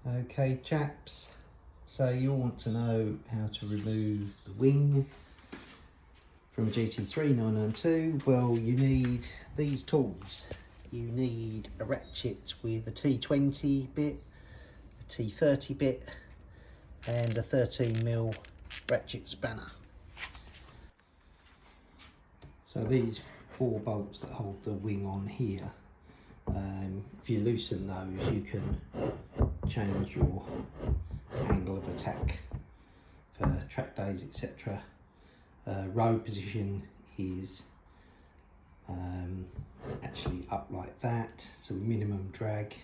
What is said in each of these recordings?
Okay chaps, so you want to know how to remove the wing from a GT3 992. Well, you need these tools. You need a ratchet with a T20 bit, a T30 bit and a 13mm ratchet spanner. So these 4 bolts that hold the wing on here, if you loosen those you can change your angle of attack for track days, etc. Road position is actually up like that, so minimum drag.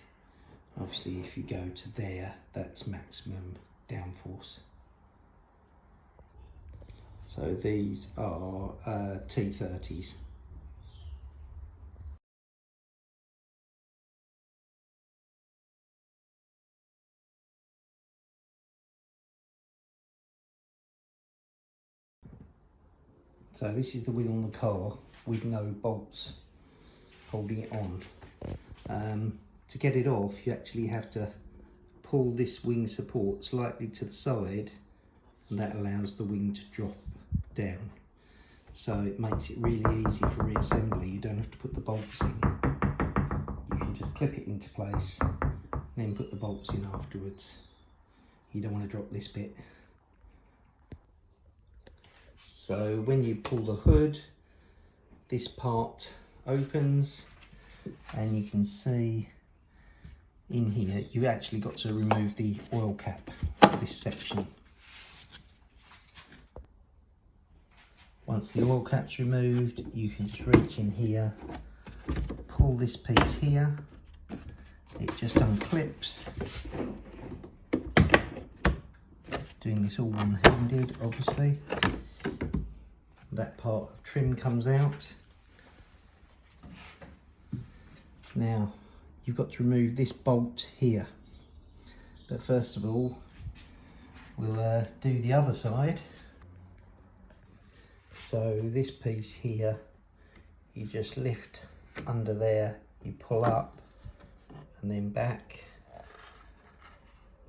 Obviously if you go to there, that's maximum downforce. So these are T30s. So this is the wing on the car with no bolts holding it on. To get it off, you actually have to pull this wing support slightly to the side, and that allows the wing to drop down. So it makes it really easy for reassembly. You don't have to put the bolts in. You can just clip it into place and then put the bolts in afterwards. You don't want to drop this bit. So when you pull the hood, this part opens and you can see in here you've actually got to remove the oil cap for this section. Once the oil cap's removed, you can just reach in here, pull this piece here, it just unclips. Doing this all one-handed, obviously. That part of trim comes out. Now you've got to remove this bolt here, but first of all we'll do the other side. So this piece here, you just lift under there, you pull up and then back.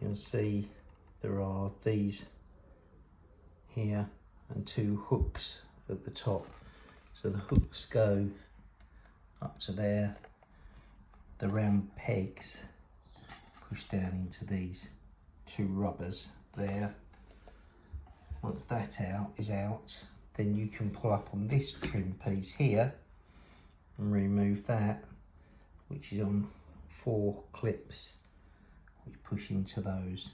You'll see there are these here and 2 hooks at the top. So the hooks go up to there, the round pegs push down into these 2 rubbers there. Once that is out, then you can pull up on this trim piece here and remove that, which is on 4 clips which push into those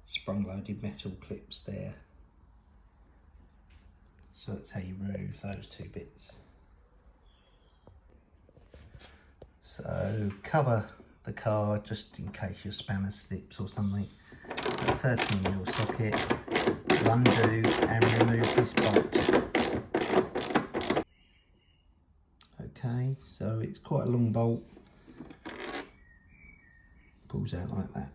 sprung-loaded metal clips there. So that's how you remove those 2 bits. So cover the car just in case your spanner slips or something. 13mm socket, undo and remove this bolt. Okay, so it's quite a long bolt. Pulls out like that.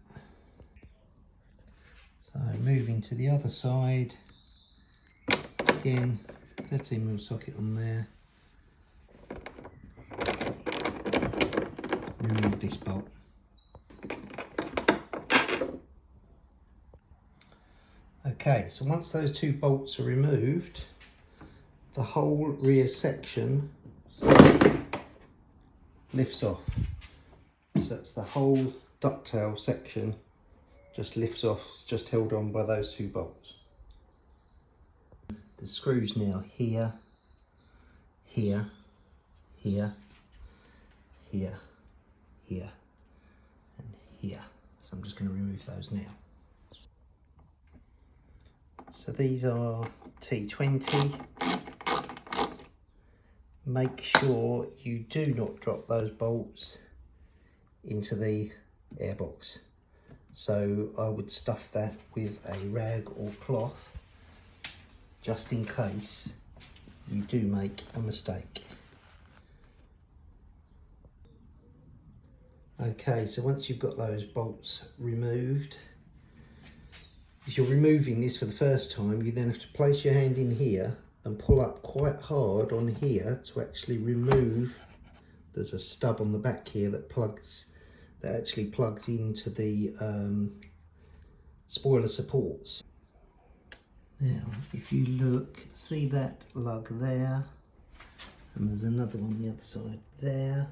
So moving to the other side. Again, 13mm socket on there. Remove this bolt. Okay, so once those 2 bolts are removed, the whole rear section lifts off. So that's the whole ducktail section just lifts off, it's just held on by those 2 bolts. The screws now here, here, here, here, here, and here. So I'm just going to remove those now. So these are T20. Make sure you do not drop those bolts into the airbox. So I would stuff that with a rag or cloth just in case you do make a mistake. Okay, so once you've got those bolts removed, if you're removing this for the first time, you then have to place your hand in here and pull up quite hard on here to actually remove. There's a stub on the back here that plugs that actually plugs into the spoiler supports. Now, if you look, see that lug there, and there's another one on the other side there.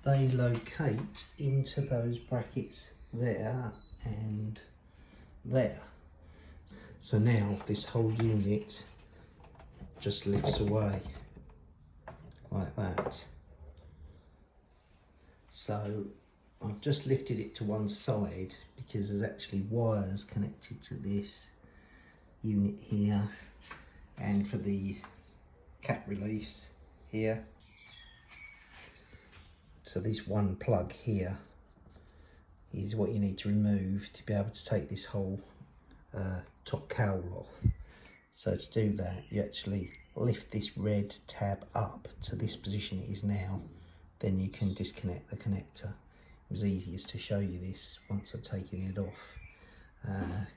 They locate into those brackets there and there. So now this whole unit just lifts away like that. So I've just lifted it to one side because there's actually wires connected to this unit here, and for the cap release here. So this one plug here is what you need to remove to be able to take this whole top cowl off. So to do that, you actually lift this red tab up to this position it is now, then you can disconnect the connector. It was easiest to show you this once I'd taken it off,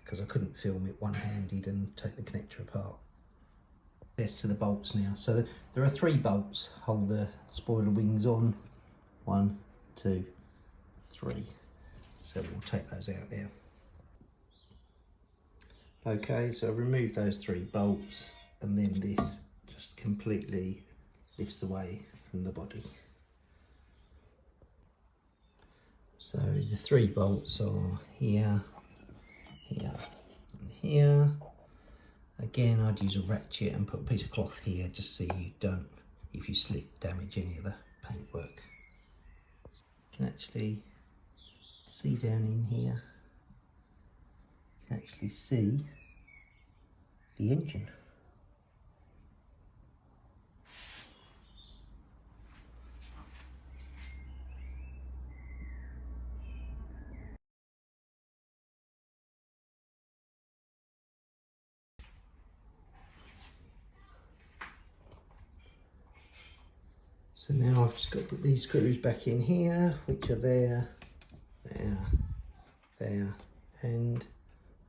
because I couldn't film it one-handed and take the connector apart. There's to the bolts now. So there are 3 bolts hold the spoiler wings on. 1, 2, 3. So we'll take those out now. Okay, so I've removed those 3 bolts, and then this just completely lifts away from the body. So the 3 bolts are here, here, and here. Again, I'd use a ratchet and put a piece of cloth here just so you don't, if you slip, damage any of the paintwork. You can actually see down in here, you can actually see the engine. So now I've just got to put these screws back in here, which are there, there, there, and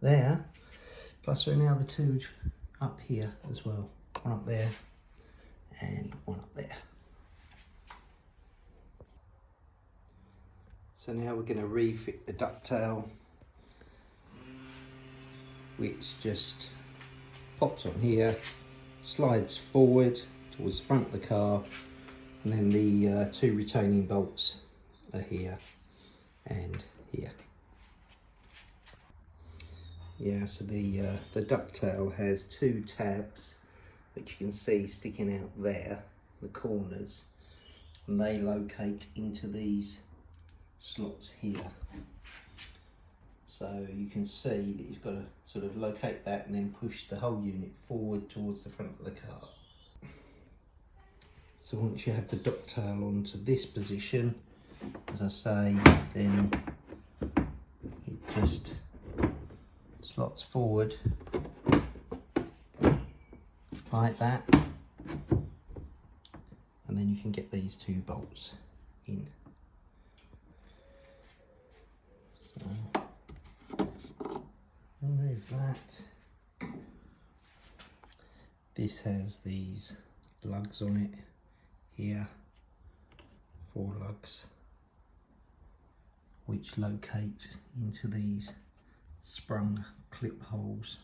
there. Plus there are now the 2 up here as well. One up there and one up there. So now we're going to refit the ducktail, which just pops on here, slides forward towards the front of the car, and then the 2 retaining bolts are here and here. Yeah, so the ducktail has 2 tabs, which you can see sticking out there, the corners, and they locate into these slots here. So you can see that you've got to sort of locate that and then push the whole unit forward towards the front of the car. So once you have the ducktail onto this position, as I say, then it just slots forward like that, and then you can get these 2 bolts in. So remove that. This has these lugs on it here, 4 lugs, which locate into these sprung clip holes.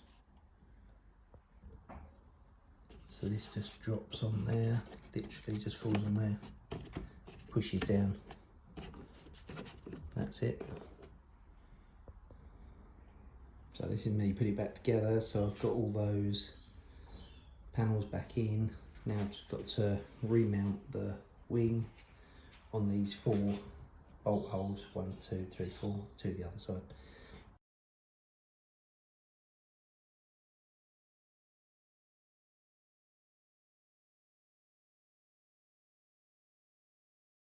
So this just drops on there, literally just falls on there, pushes down, that's it. So this is me putting it back together. So I've got all those panels back in. Now I've just got to remount the wing on these 4 bolt holes, 1, 2, 3, 4, 2 the other side.